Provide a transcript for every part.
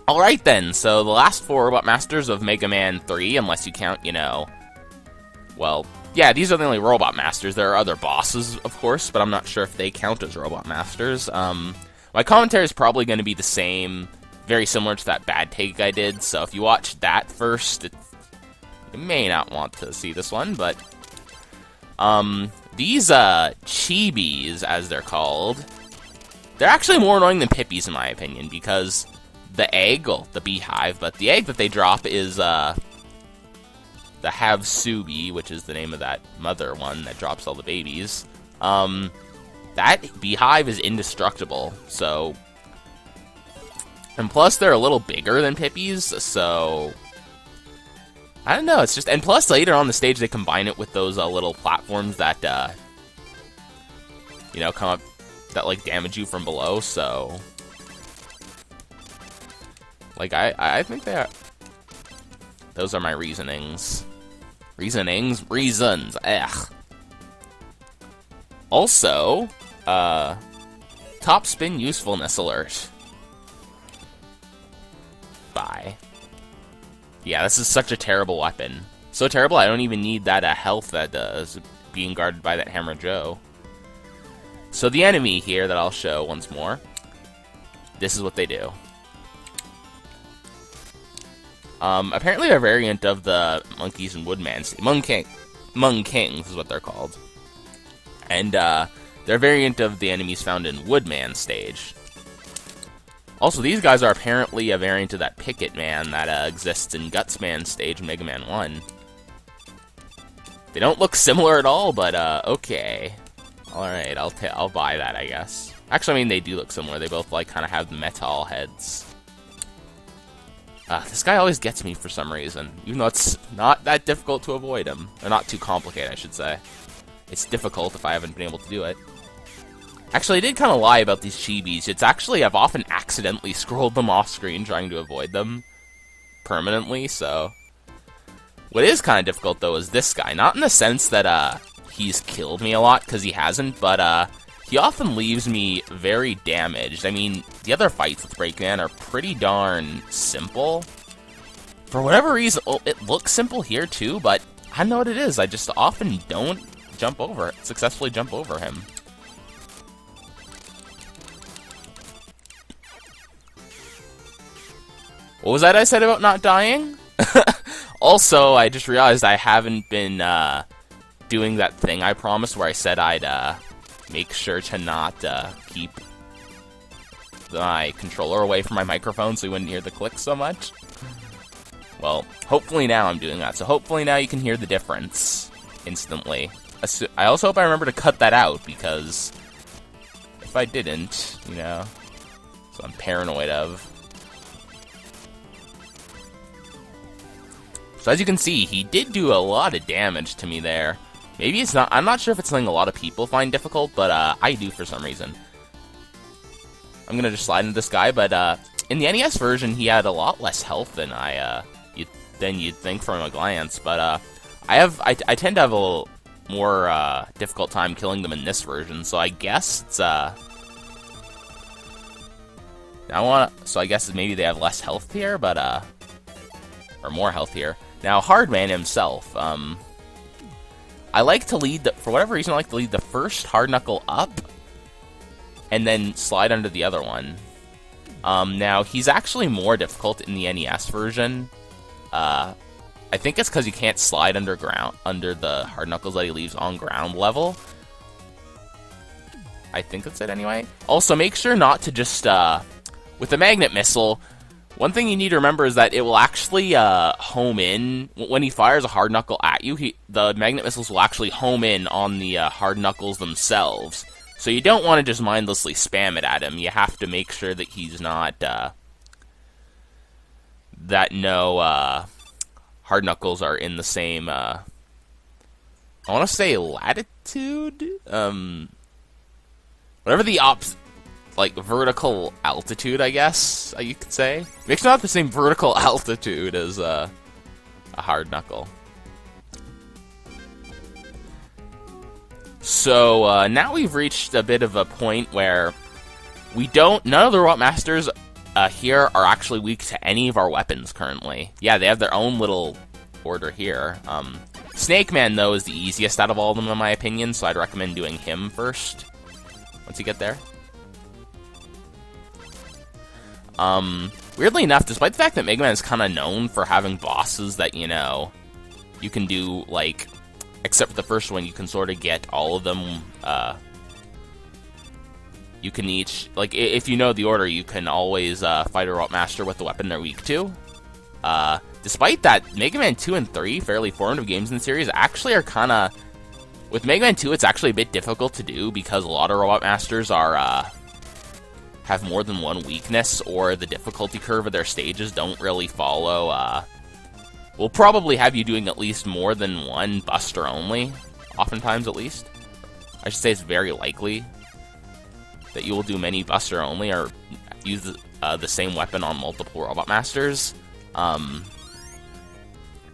Alright then, so the last 4 Robot Masters of Mega Man 3, unless you count, well, yeah, these are the only Robot Masters. There are other bosses, of course, but I'm not sure if they count as Robot Masters. My commentary is probably going to be the same, very similar to that bad take I did, so if you watch that first, you may not want to see this one, but these chibis, as they're called, they're actually more annoying than Pippies, in my opinion, because the egg, well, the beehive, but the egg that they drop is the Havsubi, which is the name of that mother one that drops all the babies. That beehive is indestructible, so... And plus, they're a little bigger than Pippies, so... I don't know, it's just... And plus, later on the stage, they combine it with those little platforms that, come up, that, damage you from below, so... I think they are... Those are my reasonings. Reasons, ugh. Also, top spin usefulness alert. Bye. Yeah, this is such a terrible weapon. So terrible, I don't even need that health that is being guarded by that Hammer Joe. So the enemy here that I'll show once more, this is what they do. Apparently a variant of the Monkeys and Woodman. Mung Kings is what they're called. And, they're a variant of the enemies found in Woodman stage. Also, these guys are apparently a variant of that Picket Man that, exists in Gutsman stage in Mega Man 1. They don't look similar at all, but, okay. Alright, I'll buy that, I guess. Actually, I mean, they do look similar. They both, kind of have the metal heads. This guy always gets me for some reason, even though it's not that difficult to avoid him. Or not too complicated, I should say. It's difficult if I haven't been able to do it. Actually, I did kind of lie about these chibis. It's actually, I've often accidentally scrolled them off screen trying to avoid them permanently, so... What is kind of difficult, though, is this guy. Not in the sense that, he's killed me a lot, because he hasn't, but, he often leaves me very damaged. I mean, the other fights with Breakman are pretty darn simple. For whatever reason, well, it looks simple here too, but I don't know what it is. I just often don't successfully jump over him. What was that I said about not dying? Also, I just realized I haven't been doing that thing I promised where I said I'd make sure to not keep my controller away from my microphone so you wouldn't hear the click so much. Well, hopefully now I'm doing that. So hopefully now you can hear the difference instantly. I also hope I remember to cut that out, because if I didn't, so I'm paranoid of. So as you can see, he did do a lot of damage to me there. Maybe it's not, I'm not sure if it's something a lot of people find difficult, but I do for some reason. I'm gonna just slide into this guy, but in the NES version, he had a lot less health than you'd think from a glance, but I tend to have a little more difficult time killing them in this version, so I guess it's so I guess maybe they have less health here, but or more health here. Now, Hardman himself, I like to lead for whatever reason, I like to lead the first hard knuckle up, and then slide under the other one. Now, he's actually more difficult in the NES version. I think it's because you can't slide under the hard knuckles that he leaves on ground level. I think that's it anyway. Also, make sure not to just, with the magnet missile, one thing you need to remember is that it will actually home in. When he fires a hard knuckle at you, the magnet missiles will actually home in on the hard knuckles themselves. So you don't want to just mindlessly spam it at him. You have to make sure that he's not, that no hard knuckles are in the same, I want to say latitude? Whatever the vertical altitude, I guess you could say. Make sure not the same vertical altitude as a hard knuckle. So now we've reached a bit of a point where none of the Robot Masters here are actually weak to any of our weapons currently. Yeah, they have their own little order here. Snakeman, though, is the easiest out of all of them, in my opinion, so I'd recommend doing him first, once you get there. Weirdly enough, despite the fact that Mega Man is kind of known for having bosses that, you know, you can do, like, except for the first one, you can sort of get all of them, you can each, like, if you know the order, you can always fight a Robot Master with the weapon they're weak to. Despite that, Mega Man 2 and 3, fairly formative games in the series, actually are kind of... With Mega Man 2, it's actually a bit difficult to do because a lot of Robot Masters are, have more than one weakness, or the difficulty curve of their stages don't really follow, will probably have you doing at least more than one Buster only, oftentimes at least. I should say it's very likely that you will do many Buster only, or use the same weapon on multiple Robot Masters.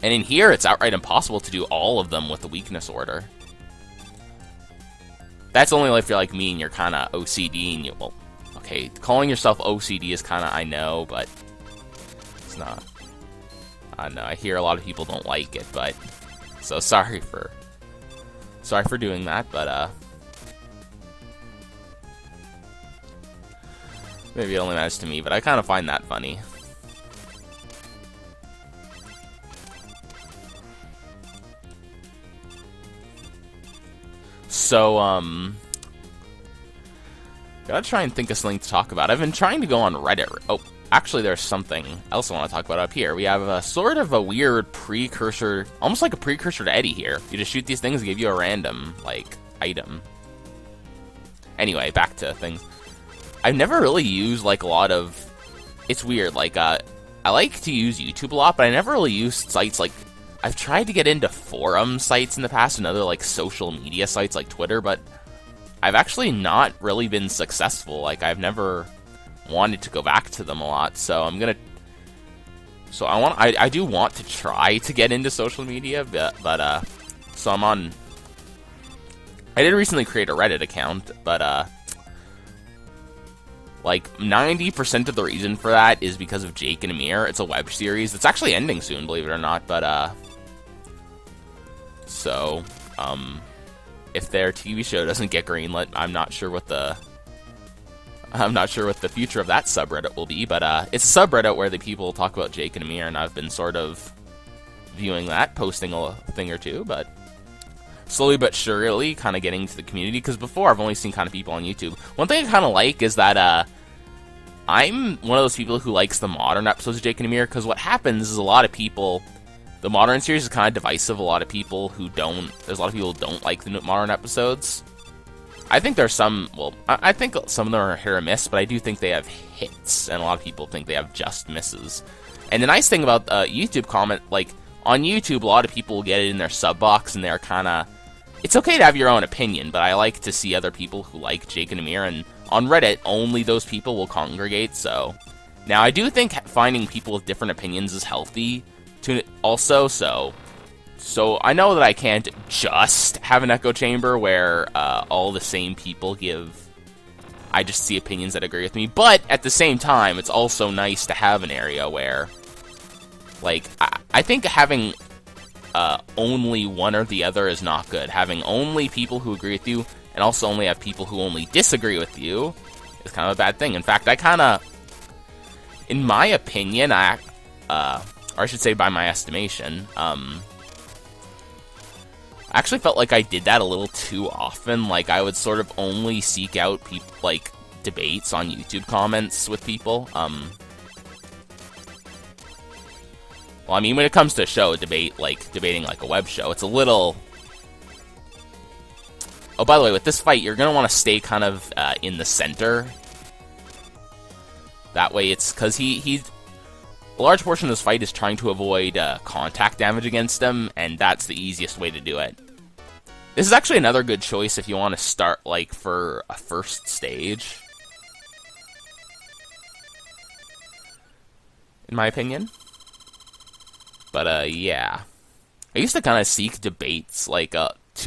And in here, it's outright impossible to do all of them with the weakness order. That's only if you're like me and you're kind of OCD and you, well, okay, calling yourself OCD is kind of, I know, but it's not. I know, I hear a lot of people don't like it, but, so sorry for doing that, but, maybe it only matters to me, but I kind of find that funny. So, gotta try and think of something to talk about. I've been trying to go on Reddit. Oh, actually, there's something else I want to talk about up here. We have a sort of a weird precursor, almost like a precursor to Eddie here. You just shoot these things and give you a random, like, item. Anyway, back to things. I've never really used, like, a lot of... It's weird, like, I like to use YouTube a lot, but I never really used sites like... I've tried to get into forum sites in the past and other, like, social media sites like Twitter, but I've actually not really been successful. Like, I've never wanted to go back to them a lot, so I'm gonna... So I do want to try to get into social media, but so I'm on... I did recently create a Reddit account, but, like, 90% of the reason for that is because of Jake and Amir. It's a web series. It's actually ending soon, believe it or not, but, so, if their TV show doesn't get greenlit, I'm not sure what the future of that subreddit will be, but, it's a subreddit where the people talk about Jake and Amir, and I've been sort of viewing that, posting a thing or two, but slowly but surely kind of getting to the community, because before I've only seen kind of people on YouTube. One thing I kind of like is that, I'm one of those people who likes the modern episodes of Jake and Amir, because what happens is a lot of people... The modern series is kind of divisive. There's a lot of people who don't like the modern episodes. I think there's some, well, I think some of them are hit or miss, but I do think they have hits, and a lot of people think they have just misses. And the nice thing about YouTube comment, like, on YouTube, a lot of people get it in their sub box, and they're kind of... It's okay to have your own opinion, but I like to see other people who like Jake and Amir, and on Reddit, only those people will congregate, so... Now, I do think finding people with different opinions is healthy, also, so I know that I can't just have an echo chamber where all the same people give... I just see opinions that agree with me, but at the same time, it's also nice to have an area where... Like, I think having only one or the other is not good. Having only people who agree with you, and also only have people who only disagree with you, is kind of a bad thing. In fact, I kind of... In my opinion, or I should say by my estimation, I actually felt like I did that a little too often. Like, I would sort of only seek out like, debates on YouTube comments with people. Well, I mean, when it comes to a show, debating like a web show, it's a little... Oh, by the way, with this fight, you're going to want to stay kind of in the center. That way it's... Because he's... A large portion of this fight is trying to avoid contact damage against him, and that's the easiest way to do it. This is actually another good choice if you want to start, like, for a first stage. In my opinion. But, yeah. I used to kind of seek debates, like,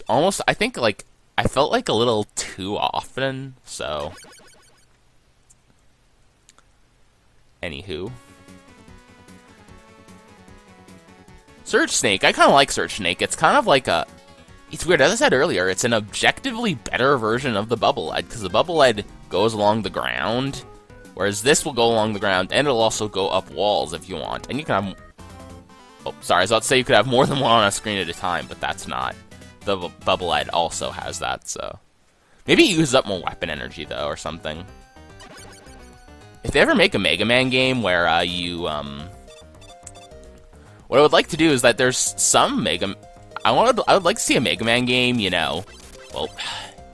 almost, I think, like, I felt like a little too often, so... Anywho. Surge Snake. I kind of like Surge Snake. It's kind of like a... It's weird. As I said earlier, it's an objectively better version of the Bubble Lead, because the Bubble Lead goes along the ground, whereas this will go along the ground, and it'll also go up walls if you want. And you can have... Oh, sorry, I was about to say you could have more than one on a screen at a time, but that's not. The Bubble Lead also has that, so... Maybe it uses up more weapon energy, though, or something. If they ever make a Mega Man game where what I would like to do is that there's some I would like to see a Mega Man game, you know. Well,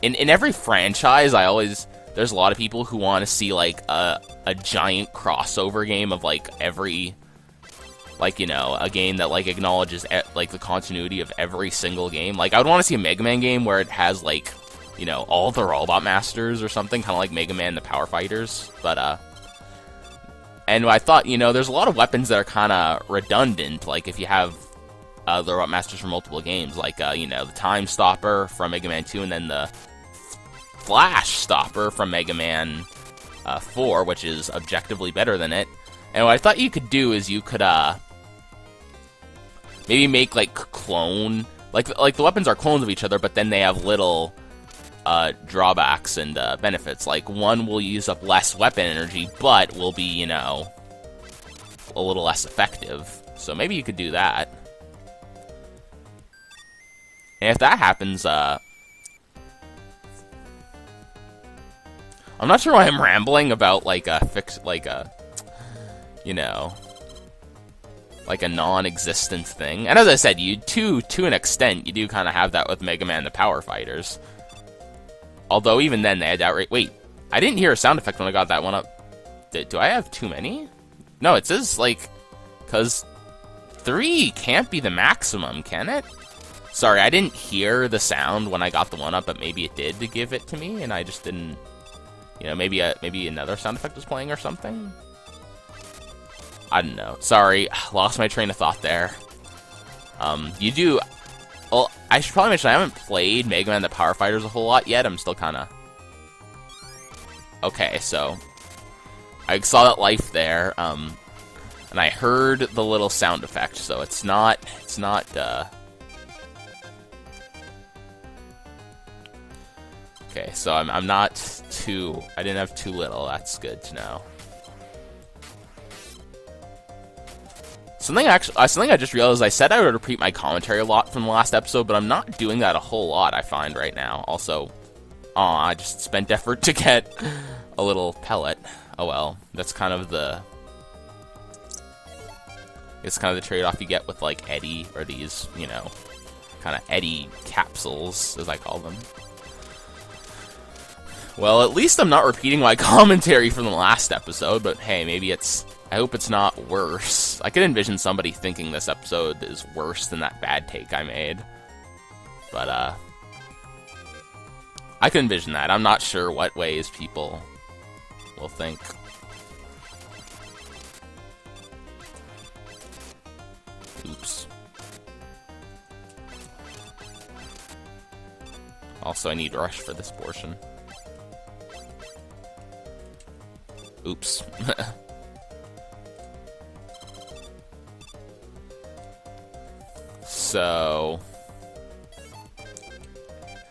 in every franchise, there's a lot of people who want to see like a giant crossover game of like every, like, you know, a game that like acknowledges like the continuity of every single game. Like I would want to see a Mega Man game where it has like, you know, all the Robot Masters or something, kind of like Mega Man and the Power Fighters. But and I thought, you know, there's a lot of weapons that are kind of redundant. Like if you have the Robot Masters from multiple games, like, you know, the Time Stopper from Mega Man 2, and then the Flash Stopper from Mega Man 4, which is objectively better than it. And what I thought you could do is you could, maybe make, like, clone... Like, the weapons are clones of each other, but then they have little, drawbacks and, benefits. Like, one will use up less weapon energy, but will be, you know, a little less effective. So maybe you could do that. And if that happens, I'm not sure why I'm rambling about, like, you know, like a non-existent thing. And as I said, to an extent, you do kind of have that with Mega Man and the Power Fighters. Although even then, they had outright... Wait, I didn't hear a sound effect when I got that one up. Do I have too many? No, it says, like... Because 3 can't be the maximum, can it? Sorry, I didn't hear the sound when I got the one up, but maybe it did to give it to me, and I just didn't... You know, maybe another sound effect was playing or something? I don't know. Sorry, lost my train of thought there. You do... Well, I should probably mention I haven't played Mega Man and the Power Fighters a whole lot yet. I'm still kind of... Okay, so... I saw that life there, and I heard the little sound effect, so it's not, Okay, so I'm not too... I didn't have too little. That's good to know. Something I just realized, I said I would repeat my commentary a lot from the last episode, but I'm not doing that a whole lot, I find, right now. Also, I just spent effort to get a little pellet. Oh well, that's kind of the... It's kind of the trade-off you get with, like, Eddie, or these, you know, kind of Eddie capsules, as I call them. Well, at least I'm not repeating my commentary from the last episode, but hey, maybe it's... I hope it's not worse. I could envision somebody thinking this episode is worse than that bad take I made. But, I could envision that. I'm not sure what ways people will think. Oops. Also, I need Rush for this portion. Oops. So...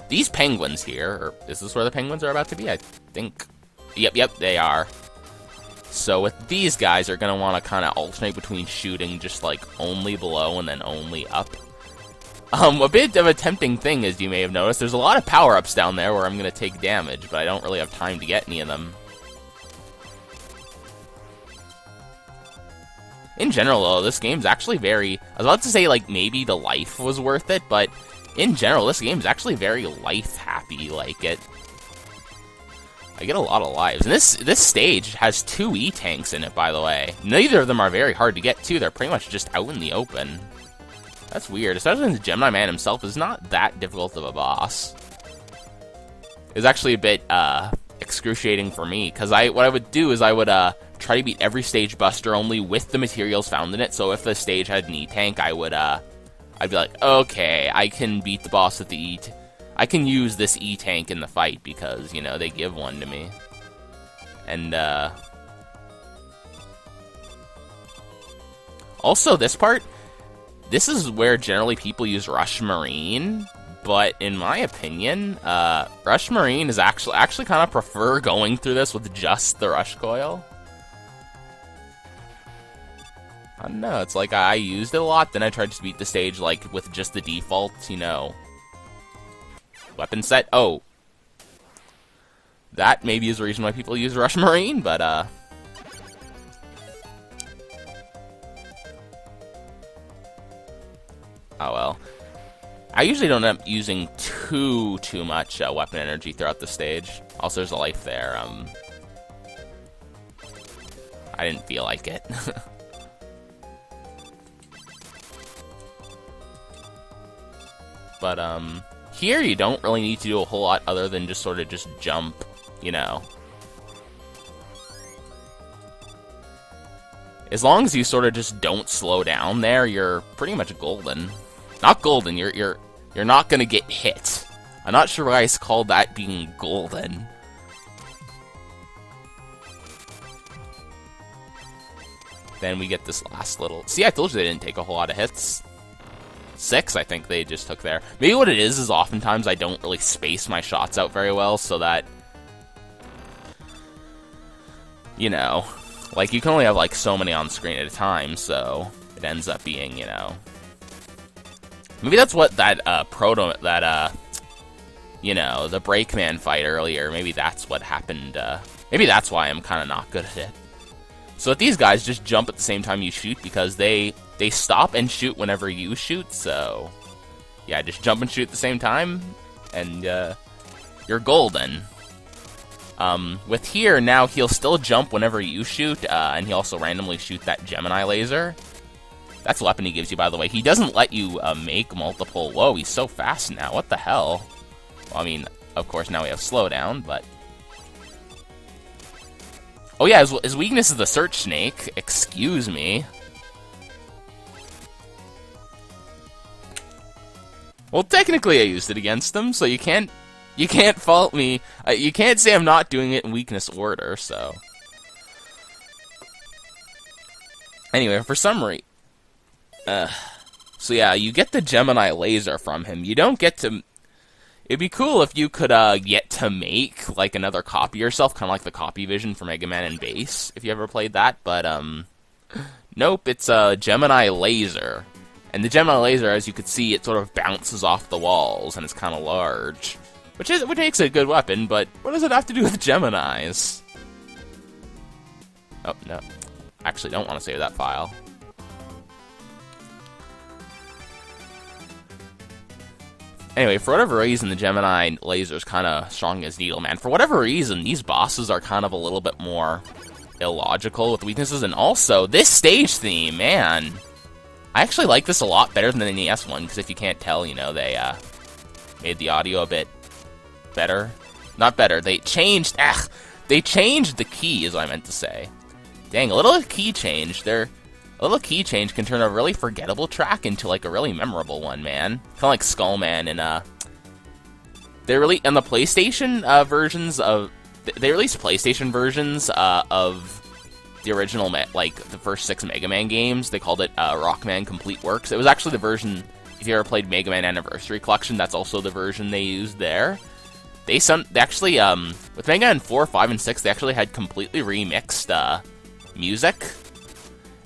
These penguins here, or is this where the penguins are about to be? I think... Yep, they are. So with these guys, are going to want to kind of alternate between shooting just like only below and then only up. A bit of a tempting thing, as you may have noticed, there's a lot of power-ups down there where I'm going to take damage, but I don't really have time to get any of them. In general, though, this game's actually very... I was about to say, like, maybe the life was worth it, but in general, this game's actually very life-happy. Like, I get a lot of lives. And this stage has 2 E-tanks in it, by the way. Neither of them are very hard to get to. They're pretty much just out in the open. That's weird, especially since Gemini Man himself is not that difficult of a boss. It's actually a bit, excruciating for me, because what I would do is I would, try to beat every stage buster only with the materials found in it. So if the stage had an E-tank, I'd be like, okay, I can beat the boss with the I can use this E-tank in the fight because, you know, they give one to me. And, Also, this part, this is where generally people use Rush Marine, but in my opinion, Rush Marine is actually kind of prefer going through this with just the Rush Coil. I don't know, it's like I used it a lot, then I tried to beat the stage like with just the default, you know, weapon set. Oh, that maybe is the reason why people use Rush Marine, but oh well. I usually don't end up using too much weapon energy throughout the stage. Also, there's a life there. I didn't feel like it. But, here you don't really need to do a whole lot other than just sort of just jump, you know. As long as you sort of just don't slow down there, you're pretty much golden. Not golden, you're not gonna get hit. I'm not sure why it's called that being golden. Then we get this last little... See, I told you they didn't take a whole lot of hits. 6, I think they just took there. Maybe what it is oftentimes I don't really space my shots out very well, so that... You know... Like, you can only have, like, so many on screen at a time, so... It ends up being, you know... Maybe that's what that, you know, the Breakman fight earlier, maybe that's what happened, maybe that's why I'm kind of not good at it. So with these guys, just jump at the same time you shoot, because they stop and shoot whenever you shoot, so... Yeah, just jump and shoot at the same time, and, you're golden. With here, now he'll still jump whenever you shoot, and he'll also randomly shoot that Gemini laser. That's the weapon he gives you, by the way. He doesn't let you make multiple... Whoa, he's so fast now. What the hell? Well, I mean, of course, now we have slowdown, but... Oh yeah, his weakness is the Search Snake. Excuse me. Well, technically I used it against him, so you can't fault me. You can't say I'm not doing it in weakness order, so... Anyway, for summary... So yeah, you get the Gemini laser from him. You don't get to... It'd be cool if you could get to make, like, another copy of yourself, kind of like the copy vision for Mega Man and Bass, if you ever played that, but, nope, it's a Gemini laser. And the Gemini laser, as you could see, it sort of bounces off the walls, and it's kind of large. Which makes it a good weapon, but what does it have to do with Geminis? Oh, no. Actually, don't want to save that file. Anyway, for whatever reason, the Gemini laser is kind of strong as Needle Man. For whatever reason, these bosses are kind of a little bit more illogical with weaknesses. And also, this stage theme, man. I actually like this a lot better than the NES one, because if you can't tell, you know, they made the audio a bit better. Not better, they changed the key, is what I meant to say. Dang, a little key change. A little key change can turn a really forgettable track into, like, a really memorable one, man. Kind of like Skullman and, they released, on the PlayStation, versions of... They released PlayStation versions, of the original, like, the first 6 Mega Man games. They called it, Rockman Complete Works. It was actually the version, if you ever played Mega Man Anniversary Collection, that's also the version they used there. They actually, with Mega Man 4, 5, and 6, they actually had completely remixed, music.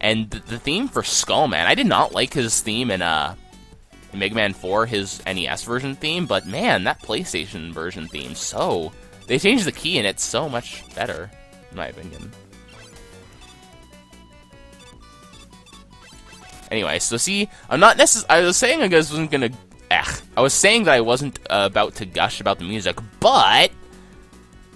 And the theme for Skullman, I did not like his theme in Mega Man 4, his NES version theme, but man, that PlayStation version theme, so... They changed the key and it's so much better, in my opinion. Anyway, so see, I'm not necessarily... I was saying I guess wasn't gonna... I was saying that I wasn't about to gush about the music, but...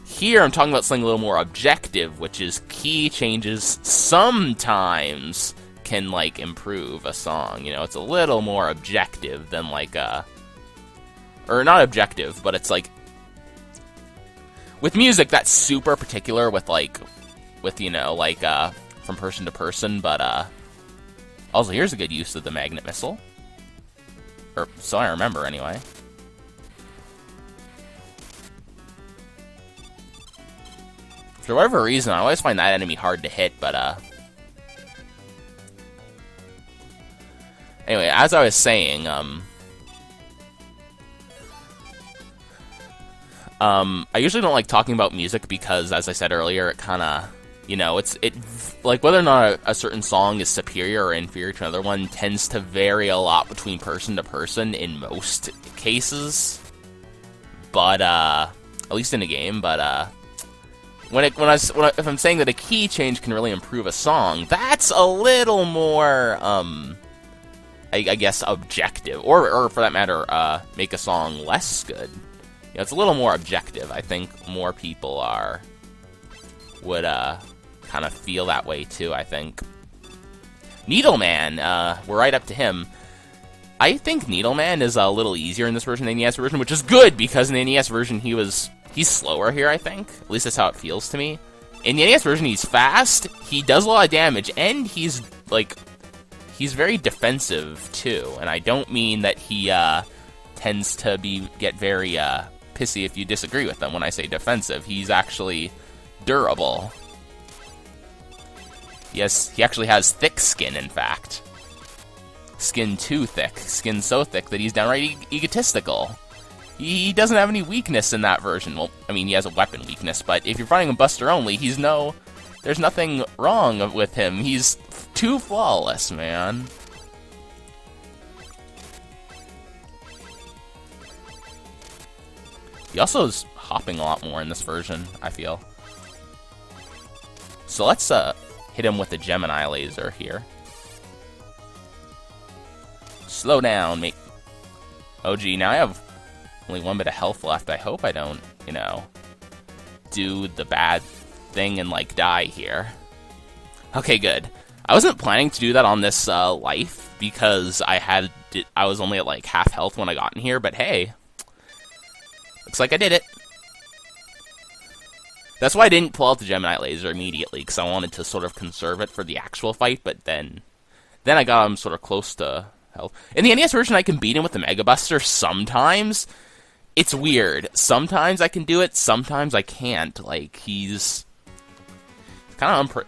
Here, I'm talking about something a little more objective, which is key changes sometimes can, like, improve a song. You know, it's a little more objective than, like, or not objective, but it's, like... With music, that's super particular with, like... With, you know, like, from person to person, but, Also, here's a good use of the magnet missile. Or, so I remember, anyway. For whatever reason, I always find that enemy hard to hit, but, Anyway, as I was saying, I usually don't like talking about music because, as I said earlier, it kind of, you know, like whether or not a certain song is superior or inferior to another one tends to vary a lot between person to person in most cases. But at least in a game. But if I'm saying that a key change can really improve a song, that's a little more I guess objective, or for that matter, make a song less good. You know, it's a little more objective. I think more people would kind of feel that way too. I think Needleman, we're right up to him. I think Needleman is a little easier in this version than the NES version, which is good because in the NES version he's slower here. I think, at least that's how it feels to me. In the NES version, he's fast. He does a lot of damage, and he's very defensive too. And I don't mean that he tends to get very pissy if you disagree with him when I say defensive. He's actually durable. Yes, he actually has thick skin, in fact. Skin too thick. Skin so thick that he's downright egotistical. He doesn't have any weakness in that version. Well, I mean, he has a weapon weakness, but if you're fighting him Buster only, there's nothing wrong with him. He's too flawless, man. He also is hopping a lot more in this version, I feel. So let's hit him with the Gemini laser here. Slow down, mate. Oh, gee, now I have only one bit of health left. I hope I don't, you know, do the bad thing and, like, die here. Okay, good. I wasn't planning to do that on this life because I was only at, like, half health when I got in here, but hey. Looks like I did it. That's why I didn't pull out the Gemini laser immediately, because I wanted to sort of conserve it for the actual fight, but then I got him sort of close to health. In the NES version, I can beat him with the Mega Buster sometimes. It's weird. Sometimes I can do it, sometimes I can't. Like, he's kind of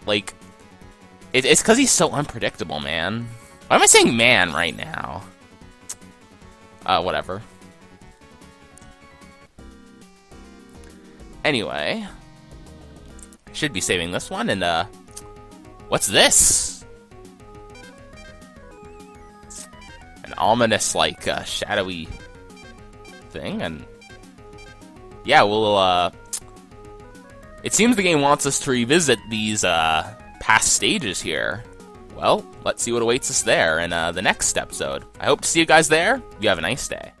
it's because he's so unpredictable, man. Why am I saying man right now? Whatever. Anyway, should be saving this one, and what's this? An ominous, like, shadowy thing, and yeah, we'll, it seems the game wants us to revisit these, past stages here. Well, let's see what awaits us there in, the next episode. I hope to see you guys there. You have a nice day.